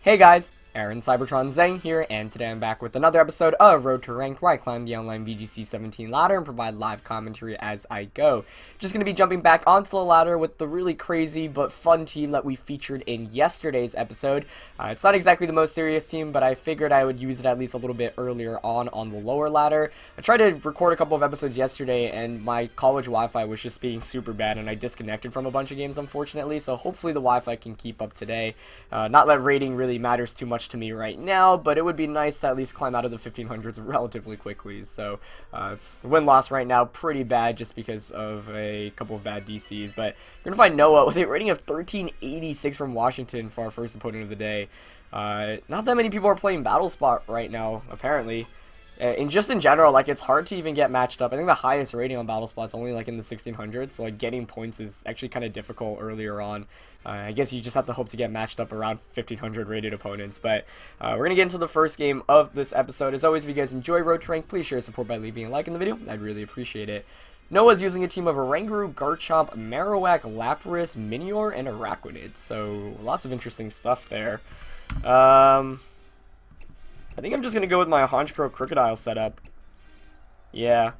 Hey guys, Aaron Cybertron Zeng here, and today I'm back with another episode of Road to Ranked, where I climb the online VGC 17 ladder and provide live commentary as I go. Just going to be jumping back onto the ladder with the really crazy but fun team that we featured in yesterday's episode. It's not exactly the most serious team, but I figured I would use it at least a little bit earlier on the lower ladder. I tried to record a couple of episodes yesterday, and my college Wi-Fi was just being super bad, and I disconnected from a bunch of games, unfortunately, so hopefully the Wi-Fi can keep up today. Not that rating really matters too much to me right now, but it would be nice to at least climb out of the 1500s relatively quickly. So it's win-loss right now pretty bad just because of a couple of bad DCs, but we're gonna find Noah with a rating of 1386 from Washington for our first opponent of the day. Not that many people are playing Battle Spot right now, apparently. And just in general, like, it's hard to even get matched up. I think the highest rating on Battle Spot's only like in the 1600s, so like getting points is actually kind of difficult earlier on. I guess you just have to hope to get matched up around 1500 rated opponents. But we're gonna get into the first game of this episode. As always, if you guys enjoy Road to Rank, please share support by leaving a like in the video. I'd really appreciate it. Noah's using a team of Oranguru, Garchomp, Marowak, Lapras, Minior, and Araquanid. So lots of interesting stuff there. I think I'm just going to go with my Honchkrow Crocodile setup. Yeah.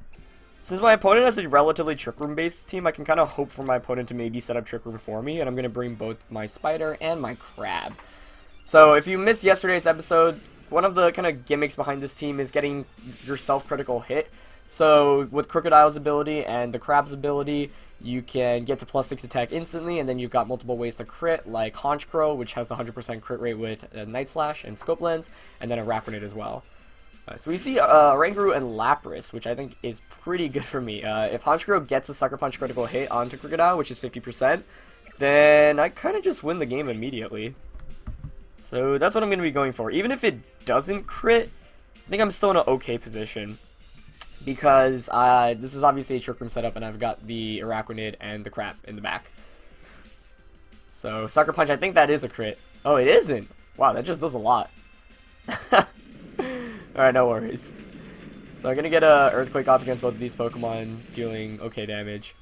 Since my opponent has a relatively Trick Room based team, I can kind of hope for my opponent to maybe set up Trick Room for me, and I'm going to bring both my Spider and my Crab. So if you missed yesterday's episode, one of the kind of gimmicks behind this team is getting your self-critical hit. So with Crocodile's ability and the Crab's ability, you can get to +6 attack instantly, and then you've got multiple ways to crit, like Honchkrow, which has 100% crit rate with Night Slash and Scope Lens, and then Araquanid as well. So we see Oranguru and Lapras, which I think is pretty good for me. If Honchkrow gets a Sucker Punch critical hit onto Crocodile, which is 50%, then I kind of just win the game immediately. So that's what I'm going to be going for. Even if it doesn't crit, I think I'm still in an okay position, because this is obviously a Trick Room setup, and I've got the Araquanid and the Crab in the back. So Sucker Punch, I think that is a crit. Oh, it isn't. Wow, that just does a lot. Alright, no worries. So I'm going to get a Earthquake off against both of these Pokemon, dealing okay damage.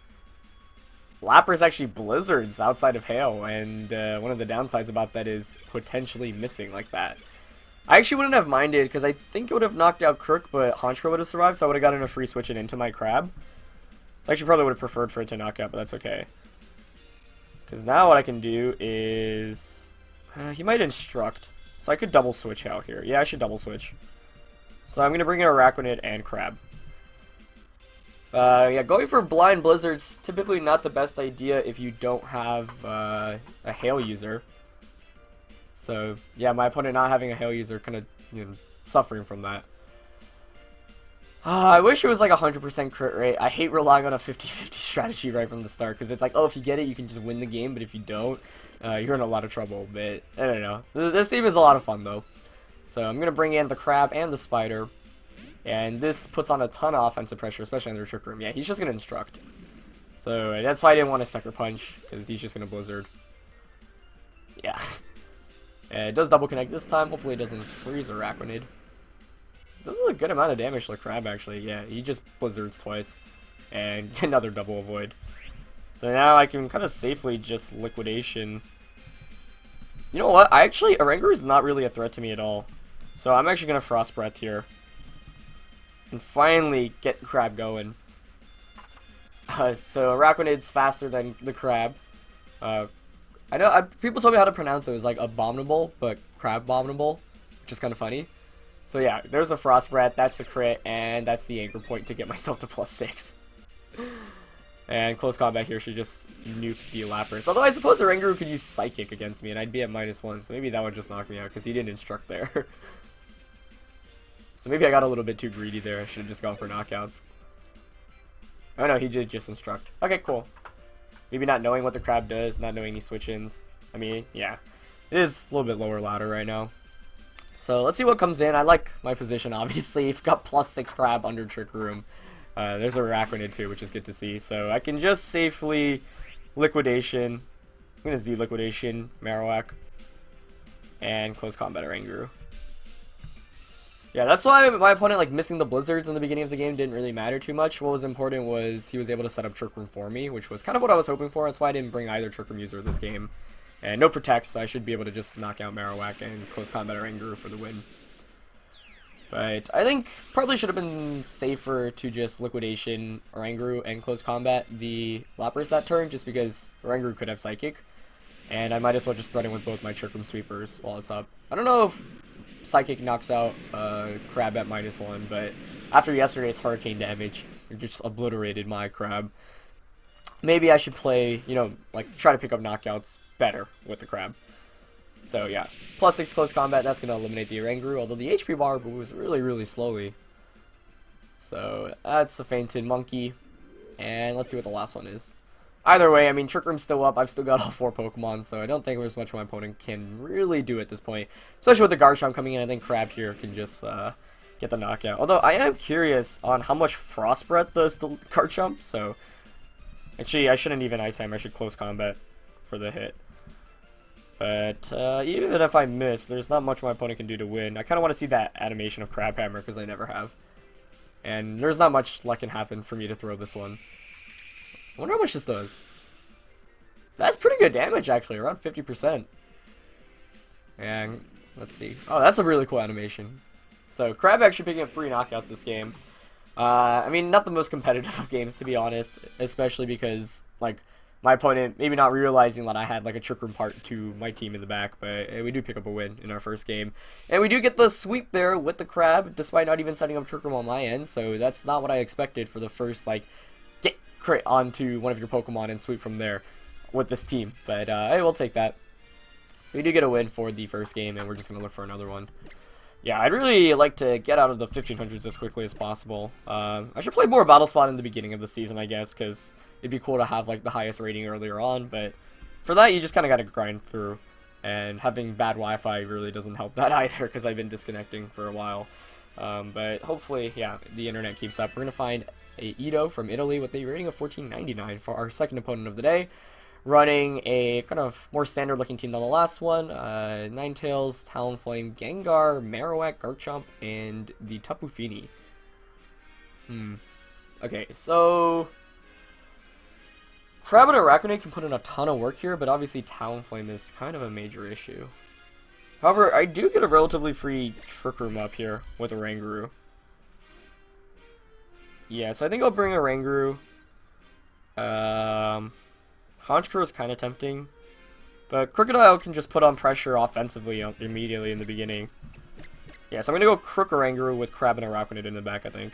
Lapras actually blizzards outside of Hail, and one of the downsides about that is potentially missing like that. I actually wouldn't have minded, because I think it would have knocked out Crook, but Honchkrow would have survived, so I would have gotten a free switch into my Crab. So I actually probably would have preferred for it to knock out, but that's okay. Because now what I can do is... he might Instruct, so I could double switch out here. Yeah, I should double switch. So I'm going to bring in Araquanid and Crab. Yeah, going for Blind Blizzard's typically not the best idea if you don't have a Hail user. So, yeah, my opponent not having a Hail user kind of, suffering from that. I wish it was like 100% crit rate. I hate relying on a 50-50 strategy right from the start, because it's like, oh, if you get it, you can just win the game, but if you don't, you're in a lot of trouble. But, I don't know. This team is a lot of fun, though. So, I'm going to bring in the Crab and the Spider, and this puts on a ton of offensive pressure, especially under Trick Room. Yeah, he's just going to Instruct. So, that's why I didn't want to Sucker Punch, because he's just going to Blizzard. Yeah. It does double connect this time. Hopefully it doesn't freeze Araquanid. It does a good amount of damage to the Crab, actually. Yeah, he just blizzards twice. And another double avoid. So now I can kind of safely just liquidation. You know what? Oranguru is not really a threat to me at all. So I'm actually going to Frost Breath here. And finally get Crab going. So Araquanid's faster than the Crab. I know people told me how to pronounce it. It was like Abominable, but Crabominable, which is kind of funny. So yeah, there's a Frost Breath, that's the crit, and that's the anchor point to get myself to +6. And close combat here should just nuke the Lapras. Although I suppose Oranguru could use Psychic against me, and I'd be at -1, so maybe that would just knock me out, because he didn't Instruct there. So maybe I got a little bit too greedy there. I should have just gone for knockouts. Oh no, he did just Instruct. Okay, cool. Maybe not knowing what the Crab does, not knowing any switch-ins. I mean, yeah. It is a little bit lower ladder right now. So, let's see what comes in. I like my position, obviously. You've got +6 Crab under Trick Room. There's a Araquanid, too, which is good to see. So, I can just safely Liquidation. I'm going to Z Liquidation, Marowak. And Close Combat Oranguru. Yeah, that's why my opponent, like, missing the blizzards in the beginning of the game didn't really matter too much. What was important was he was able to set up Trick Room for me, which was kind of what I was hoping for. That's why I didn't bring either Trick Room user this game. And no protects, so I should be able to just knock out Marowak and close combat Oranguru for the win. But I think probably should have been safer to just Liquidation Oranguru and close combat the Lapras that turn, just because Oranguru could have Psychic. And I might as well just threaten with both my Trick Room Sweepers while it's up. I don't know if Psychic knocks out Crab at -1, but after yesterday's Hurricane damage, it just obliterated my Crab. Maybe I should play, you know, like try to pick up knockouts better with the Crab. So yeah, +6 close combat, that's going to eliminate the Oranguru, although the HP bar moves really, really slowly. So that's a fainted monkey, and let's see what the last one is. Either way, I mean, Trick Room's still up, I've still got all 4 Pokemon, so I don't think there's much my opponent can really do at this point. Especially with the Garchomp coming in, I think Crab here can just get the knockout. Although, I am curious on how much Frost Breath does the Garchomp, so... Actually, I shouldn't even Ice Hammer, I should close combat for the hit. But even if I miss, there's not much my opponent can do to win. I kind of want to see that animation of Crab Hammer, because I never have. And there's not much that can happen for me to throw this one. I wonder how much this does. That's pretty good damage, actually, around 50%. And let's see. Oh, that's a really cool animation. So, Crab actually picking up 3 knockouts this game. I mean, not the most competitive of games, to be honest, especially because, like, my opponent maybe not realizing that I had, like, a Trick Room part to my team in the back, but we do pick up a win in our first game. And we do get the sweep there with the Crab, despite not even setting up Trick Room on my end, so that's not what I expected for the first, like, get crit onto one of your Pokemon and sweep from there with this team. But I will take that. So we do get a win for the first game, and we're just going to look for another one. Yeah, I'd really like to get out of the 1500s as quickly as possible. I should play more Battle Spot in the beginning of the season, I guess, because it'd be cool to have like the highest rating earlier on, but for that you just kind of got to grind through, and having bad Wi-Fi really doesn't help that either, because I've been disconnecting for a while. But hopefully, yeah, the internet keeps up. We're going to find a Ito from Italy with a rating of 1499 for our second opponent of the day, running a kind of more standard looking team than the last one. Ninetales, Talonflame, Gengar, Marowak, Garchomp, and the Tapu Fini. Okay, so Crab and Arachnid can put in a ton of work here, but obviously Talonflame is kind of a major issue. However, I do get a relatively free Trick Room up here with Oranguru. Yeah, so I think I'll bring Oranguru. Honchkrow is kind of tempting, but Crocodile can just put on pressure offensively immediately in the beginning. Yeah, so I'm going to go Oranguru with Crab and Arachnid in the back, I think.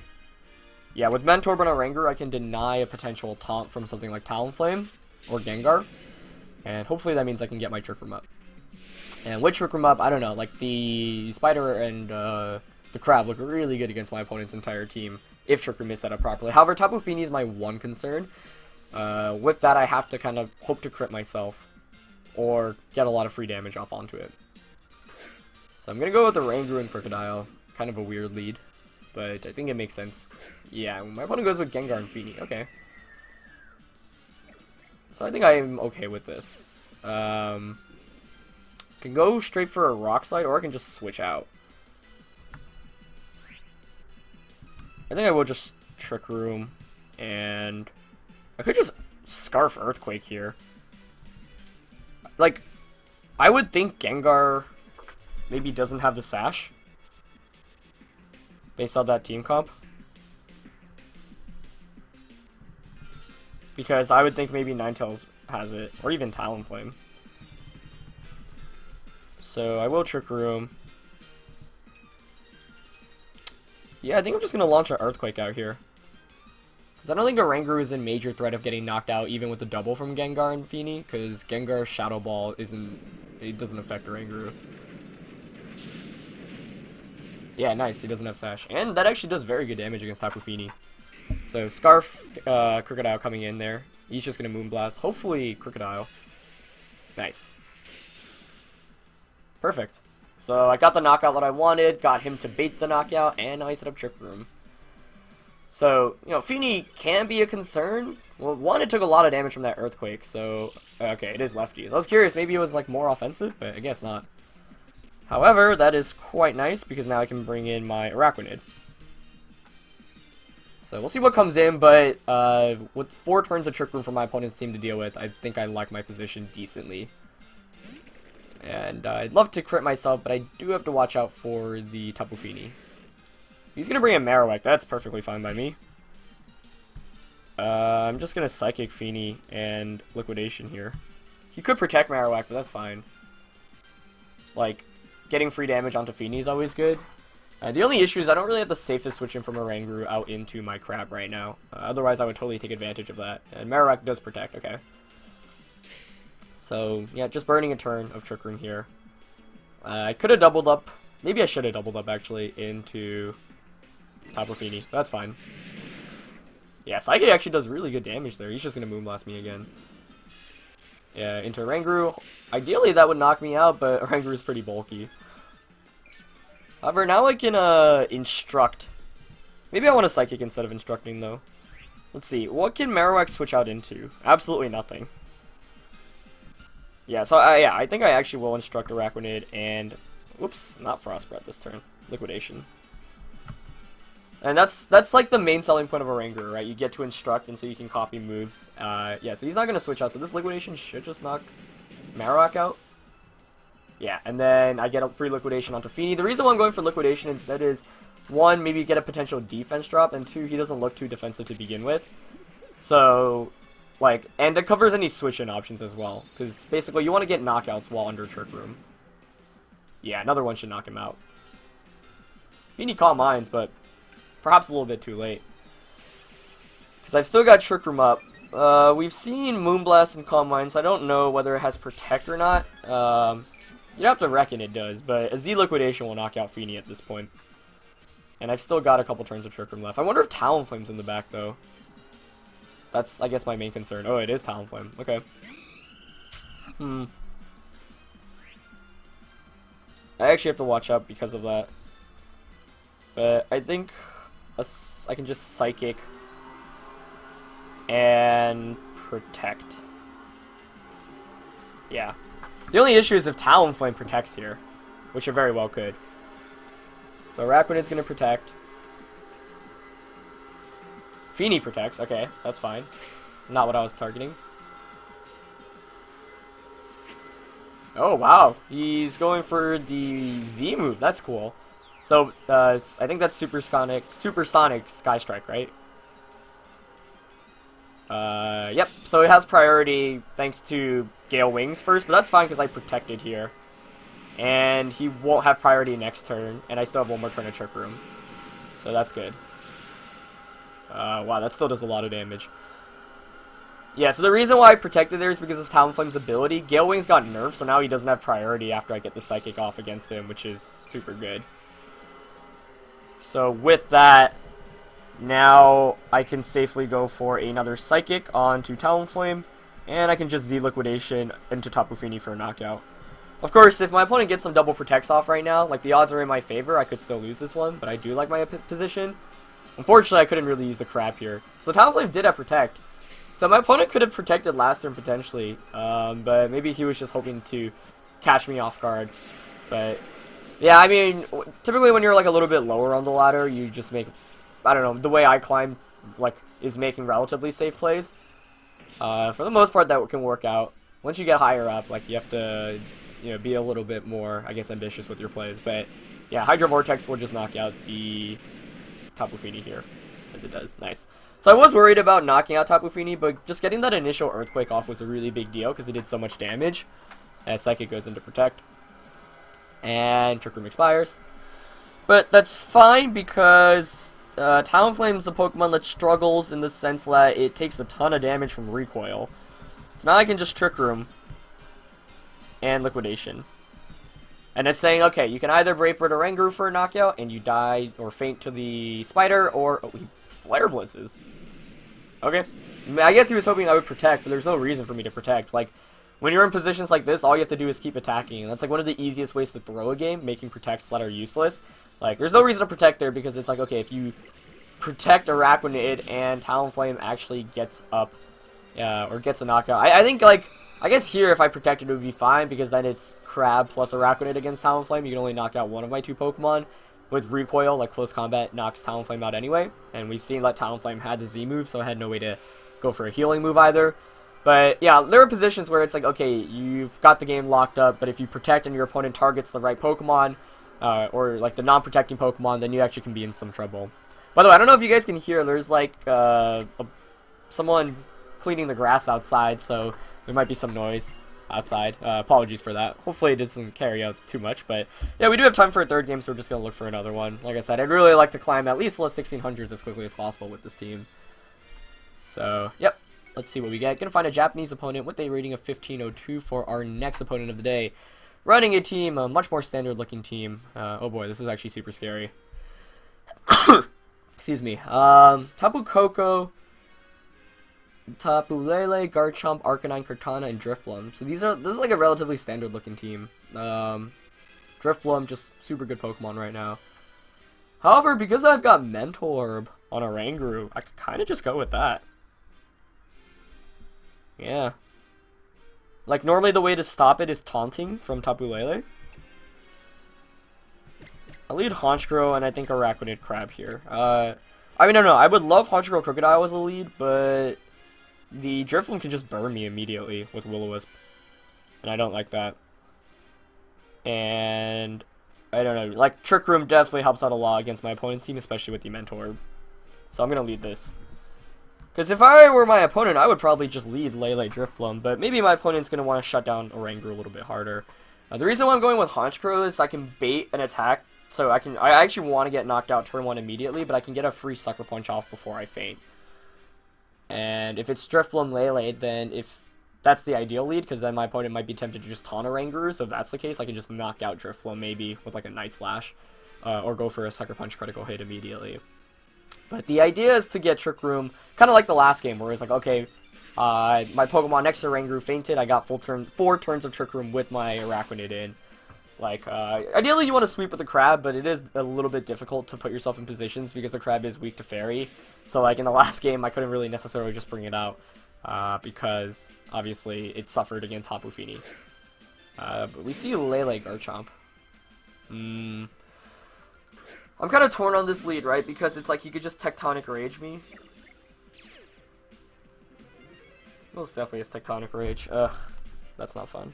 Yeah, with Mentorb and Oranguru, I can deny a potential taunt from something like Talonflame or Gengar, and hopefully that means I can get my Trick Room up. And with Trick Room up, I don't know, like the Spider and the Crab look really good against my opponent's entire team if Trick Room is set up properly. However, Tapu Fini is my one concern. With that, I have to kind of hope to crit myself or get a lot of free damage off onto it. So I'm going to go with the Oranguru and Crocodile. Kind of a weird lead, but I think it makes sense. Yeah, my opponent goes with Gengar and Fini. Okay. So I think I'm okay with this. Can go straight for a Rock Slide, or I can just switch out. I think I will just Trick Room, and I could just Scarf Earthquake here. Like, I would think Gengar maybe doesn't have the Sash, based on that team comp. Because I would think maybe Ninetales has it, or even Talonflame. So I will Trick Room. Yeah, I think I'm just going to launch an Earthquake out here. Because I don't think Oranguru is in major threat of getting knocked out even with the double from Gengar and Fini, because Gengar's Shadow Ball doesn't affect Oranguru. Yeah, nice, he doesn't have Sash. And that actually does very good damage against Tapu Fini. So Scarf, Crocodile coming in there. He's just going to Moonblast. Hopefully Crocodile. Nice. Perfect. So I got the knockout that I wanted, got him to bait the knockout, and now I set up Trick Room. So, you know, Fini can be a concern. Well, one, it took a lot of damage from that Earthquake, so... Okay, it is lefties. I was curious, maybe it was, like, more offensive, but I guess not. However, that is quite nice, because now I can bring in my Arachnid. So, we'll see what comes in, but with 4 turns of Trick Room for my opponent's team to deal with, I think I like my position decently. And I'd love to crit myself, but I do have to watch out for the Tapu Fini. So he's going to bring in Marowak. That's perfectly fine by me. I'm just going to Psychic Fini and Liquidation here. He could protect Marowak, but that's fine. Like, getting free damage onto Fini is always good. The only issue is I don't really have the safest switch in from Oranguru out into my Crab right now. Otherwise, I would totally take advantage of that. And Marowak does protect, okay. So, yeah, just burning a turn of Trick Room here. I could have doubled up. Maybe I should have doubled up, actually, into Tapu Fini. That's fine. Yeah, Psychic actually does really good damage there. He's just going to Moonblast me again. Yeah, into Oranguru. Ideally, that would knock me out, but Oranguru is pretty bulky. However, now I can Instruct. Maybe I want a Psychic instead of Instructing, though. Let's see. What can Marowak switch out into? Absolutely nothing. Yeah, so I think I actually will Instruct Araquanid and... Whoops, not Frost Breath this turn. Liquidation. And that's like the main selling point of Oranguru, right? You get to Instruct, and so you can copy moves. Yeah, so he's not going to switch out, so this Liquidation should just knock Marowak out. Yeah, and then I get a free Liquidation onto Fini. The reason why I'm going for Liquidation instead is, one, maybe get a potential defense drop, and two, he doesn't look too defensive to begin with. So, like, and it covers any switch-in options as well, because basically you want to get knockouts while under Trick Room. Yeah, another one should knock him out. Fini Calm Minds, but perhaps a little bit too late. Because I've still got Trick Room up. We've seen Moonblast and Calm Minds, so I don't know whether it has Protect or not. You'd have to reckon it does, but a Z Liquidation will knock out Fini at this point. And I've still got a couple turns of Trick Room left. I wonder if Talonflame's in the back, though. That's, I guess, my main concern. Oh, it is Talonflame. Okay. I actually have to watch out because of that. But I think I can just Psychic and Protect. Yeah. The only issue is if Talonflame protects here, which it very well could. So Araquanid's going to protect. Fini protects. Okay, that's fine. Not what I was targeting. Oh, wow. He's going for the Z move. That's cool. So, I think that's Supersonic Sky Strike, right? Yep. So it has priority thanks to Gale Wings first, but that's fine because I protected here. And he won't have priority next turn, and I still have one more turn of Trick Room. So that's good. Wow, that still does a lot of damage. Yeah, so the reason why I protected there is because of Talonflame's ability. Gale Wings got nerfed, so now he doesn't have priority after I get the Psychic off against him, which is super good. So with that, now I can safely go for another Psychic onto Talonflame, and I can just Z Liquidation into Tapu Fini for a knockout. Of course, if my opponent gets some double protects off right now, like the odds are in my favor, I could still lose this one, but I do like my position. Unfortunately, I couldn't really use the Crab here. So Talonflame did have Protect. So my opponent could have protected last turn potentially, but maybe he was just hoping to catch me off guard. But yeah, I mean, typically when you're like a little bit lower on the ladder, you just make, I don't know, the way I climb like is making relatively safe plays. For the most part, that can work out. Once you get higher up, like you have to, you know, be a little bit more, I guess, ambitious with your plays. But yeah, Hydro Vortex will just knock out the Tapu Fini here, as it does. Nice. So I was worried about knocking out Tapu Fini, but just getting that initial Earthquake off was a really big deal because it did so much damage. As Psychic goes into Protect. And Trick Room expires. But that's fine because Talonflame's a Pokemon that struggles in the sense that it takes a ton of damage from Recoil. So now I can just Trick Room and Liquidation. And it's saying, okay, you can either Brave Bird Oranguru for a knockout and you die or faint to the Spider, or he Flare Blizzes. Okay. I guess he was hoping I would protect, but there's no reason for me to protect. Like, when you're in positions like this, all you have to do is keep attacking. And that's like one of the easiest ways to throw a game, making protects that are useless. Like, there's no reason to protect there because it's like, okay, if you protect Araquanid and Talonflame actually gets up, or gets a knockout. I think, like, I guess here if I protected it would be fine because then it's Crab plus Araquanid against Talonflame. You can only knock out one of my two Pokemon. With Recoil, like Close Combat knocks Talonflame out anyway. And we've seen that Talonflame had the Z move, so I had no way to go for a healing move either. But yeah, there are positions where it's like, okay, you've got the game locked up, but if you protect and your opponent targets the right Pokemon, or like the non-protecting Pokemon, then you actually can be in some trouble. By the way, I don't know if you guys can hear, there's like someone cleaning the grass outside, so there might be some noise outside. Apologies for that. Hopefully it doesn't carry out too much, but yeah, we do have time for a third game, so we're just going to look for another one. Like I said, I'd really like to climb at least the 1600s as quickly as possible with this team. So, yep. Let's see what we get. Gonna find a Japanese opponent with a rating of 1502 for our next opponent of the day. Running a team, a much more standard looking team. Oh boy, this is actually super scary. Excuse me. Tapu Koko, Tapu Lele, Garchomp, Arcanine, Kartana, and Drifblim. So this is like a relatively standard looking team. Drifblim, just super good Pokemon right now. However, because I've got Mentorb on Oranguru, I could kind of just go with that. Yeah. Like, normally the way to stop it is taunting from Tapu Lele. I'll lead Honchkrow and I think Araquanid Crab here. I mean, no, I would love Honchkrow Crocodile as a lead, but the Drifloon can just burn me immediately with Will-O-Wisp. And I don't like that. And I don't know, like, Trick Room definitely helps out a lot against my opponent's team, especially with the Mentor. So I'm going to lead this. Because if I were my opponent, I would probably just lead Lele Drifblim, but maybe my opponent's going to want to shut down Oranguru a little bit harder. The reason why I'm going with Honchkrow is I can bait an attack, so I actually want to get knocked out turn 1 immediately, but I can get a free Sucker Punch off before I faint. And if it's Drifblim Lele, then if that's the ideal lead, because then my opponent might be tempted to just taunt Oranguru, so if that's the case, I can just knock out Drifblim maybe with like a Night Slash, or go for a Sucker Punch critical hit immediately. But the idea is to get Trick Room, kind of like the last game, where it's like, okay, my Pokemon next to Oranguru fainted, I got 4 turns of Trick Room with my Araquanid in. Like, ideally you want to sweep with the Crab, but it is a little bit difficult to put yourself in positions because the Crab is weak to Fairy. So, like, in the last game, I couldn't really necessarily just bring it out, because, obviously, it suffered against Tapu Fini. But we see Lele Garchomp. I'm kind of torn on this lead, right? Because it's like he could just Tectonic Rage me. Most definitely is Tectonic Rage. Ugh, that's not fun.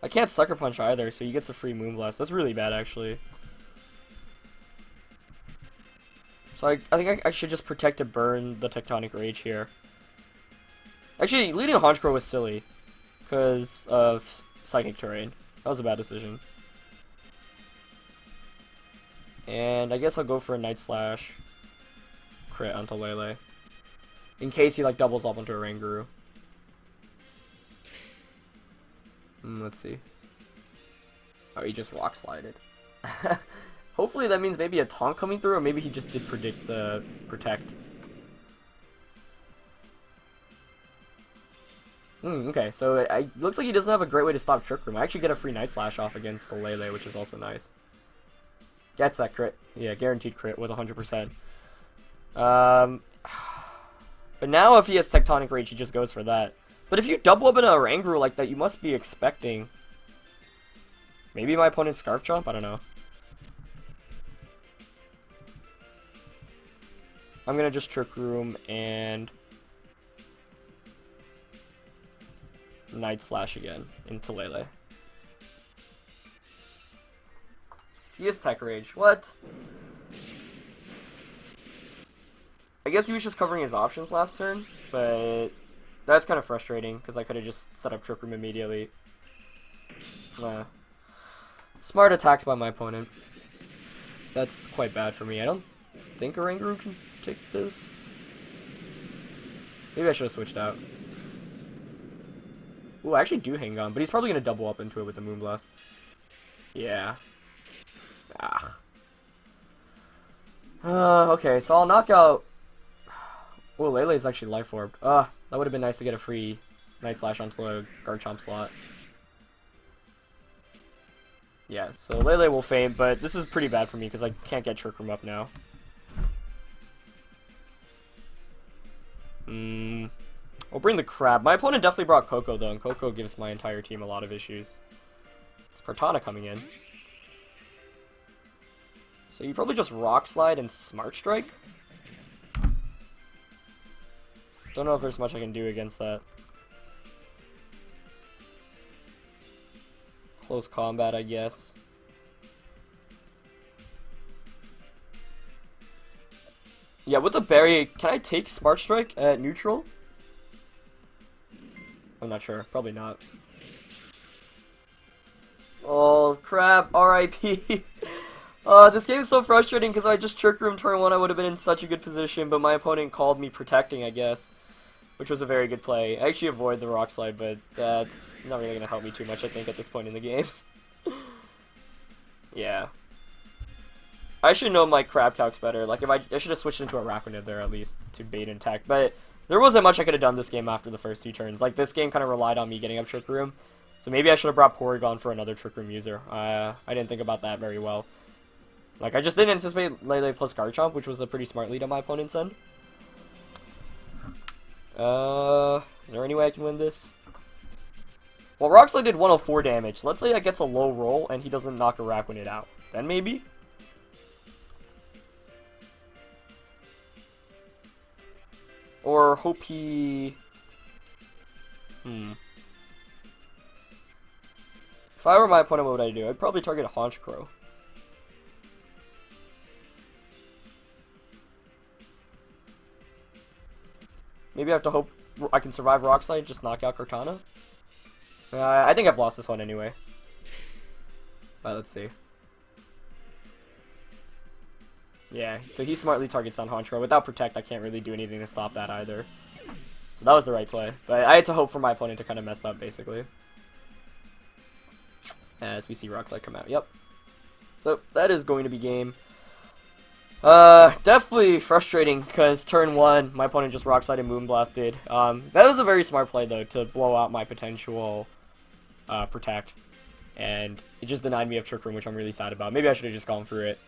I can't Sucker Punch either, so he gets a free Moonblast. That's really bad, actually. So I think I should just protect to burn the Tectonic Rage here. Actually, leading Honchkrow was silly because of Psychic Terrain. That was a bad decision. And I guess I'll go for a Night Slash crit onto Lele, in case he like doubles up onto Oranguru. Let's see. Oh, he just Rock Slided. Hopefully that means maybe a taunt coming through, or maybe he just did predict the Protect. Okay, so it looks like he doesn't have a great way to stop Trick Room. I actually get a free Night Slash off against the Lele, which is also nice. Gets that crit. Yeah, guaranteed crit with 100%. But now if he has Tectonic Rage, he just goes for that. But if you double up in an Oranguru like that, you must be expecting... Maybe my opponent's Scarf Jump? I don't know. I'm gonna just Trick Room and... Night Slash again into Lele. He is Tech Rage. What? I guess he was just covering his options last turn, but that's kind of frustrating because I could have just set up Trick Room immediately. Smart attacks by my opponent. That's quite bad for me. I don't think Oranguru can take this. Maybe I should have switched out. Ooh, I actually do hang on, but he's probably going to double up into it with the Moonblast. Yeah. Okay, so I'll knock out... Oh, Lele's actually Life Orbed. That would have been nice to get a free Night Slash onto a Garchomp slot. Yeah, so Lele will faint, but this is pretty bad for me because I can't get Trick Room up now. I'll bring the Crab. My opponent definitely brought Koko, though, and Koko gives my entire team a lot of issues. It's Kartana coming in. So you probably just Rock Slide and Smart Strike? Don't know if there's much I can do against that. Close combat, I guess. Yeah, with the berry, can I take Smart Strike at neutral? I'm not sure. Probably not. Oh, crap. RIP. This game is so frustrating because I just Trick Room turn 1. I would have been in such a good position, but my opponent called me protecting, I guess. Which was a very good play. I actually avoid the Rock Slide, but that's not really going to help me too much, I think, at this point in the game. Yeah. I should know my Crab Calcs better. Like, if I should have switched into a Raquanid there, at least, to bait and attack. But there wasn't much I could have done this game after the first 2 turns. Like, this game kind of relied on me getting up Trick Room. So maybe I should have brought Porygon for another Trick Room user. I didn't think about that very well. Like, I just didn't anticipate Lele plus Garchomp, which was a pretty smart lead on my opponent's end. Is there any way I can win this? Well, Rock Slide did 104 damage. Let's say that gets a low roll and he doesn't knock a Raquanid out. Then maybe? Or hope he... If I were my opponent, what would I do? I'd probably target a Honchkrow. Maybe I have to hope I can survive Rock Slide, just knock out Cortana. I think I've lost this one anyway. Alright, let's see. Yeah, so he smartly targets on Honchkrow. Without Protect, I can't really do anything to stop that either. So that was the right play. But I had to hope for my opponent to kind of mess up, basically. As we see Rock Slide come out. Yep. So that is going to be game. Definitely frustrating because turn 1, my opponent just Rock Slide and Moonblasted. That was a very smart play though to blow out my potential Protect, and it just denied me of Trick Room, which I'm really sad about. Maybe I should have just gone through it,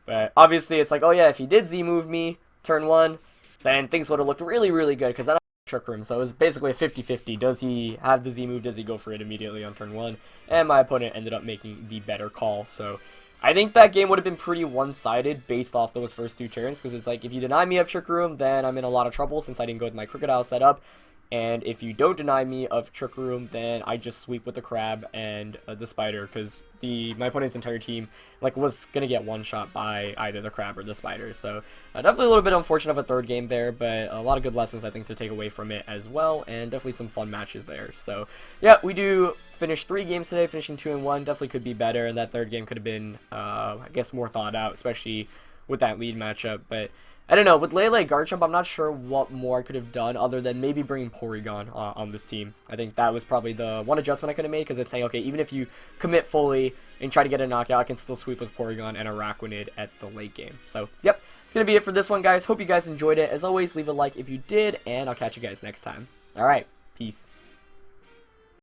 but obviously it's like, oh yeah, if he did Z move me turn 1, then things would have looked really, really good because I don't have Trick Room. So it was basically a 50-50. Does he have the Z move? Does he go for it immediately on turn 1? And my opponent ended up making the better call. So I think that game would have been pretty one-sided based off those first 2 turns, because it's like, if you deny me of Trick Room, then I'm in a lot of trouble since I didn't go with my Crocodile setup. And if you don't deny me of Trick Room, then I just sweep with the Crab and the Spider, because my opponent's entire team was going to get one-shot by either the Crab or the Spider. So definitely a little bit unfortunate of a third game there, but a lot of good lessons I think to take away from it as well, and definitely some fun matches there. So yeah, we do finish 3 games today, finishing 2-1. Definitely could be better, and that third game could have been, I guess, more thought out, especially with that lead matchup. But I don't know, with Lele Garchomp, I'm not sure what more I could have done other than maybe bringing Porygon on this team. I think that was probably the one adjustment I could have made, because it's saying, okay, even if you commit fully and try to get a knockout, I can still sweep with Porygon and a Raquanid at the late game. So, yep, it's going to be it for this one, guys. Hope you guys enjoyed it. As always, leave a like if you did, and I'll catch you guys next time. Alright, peace.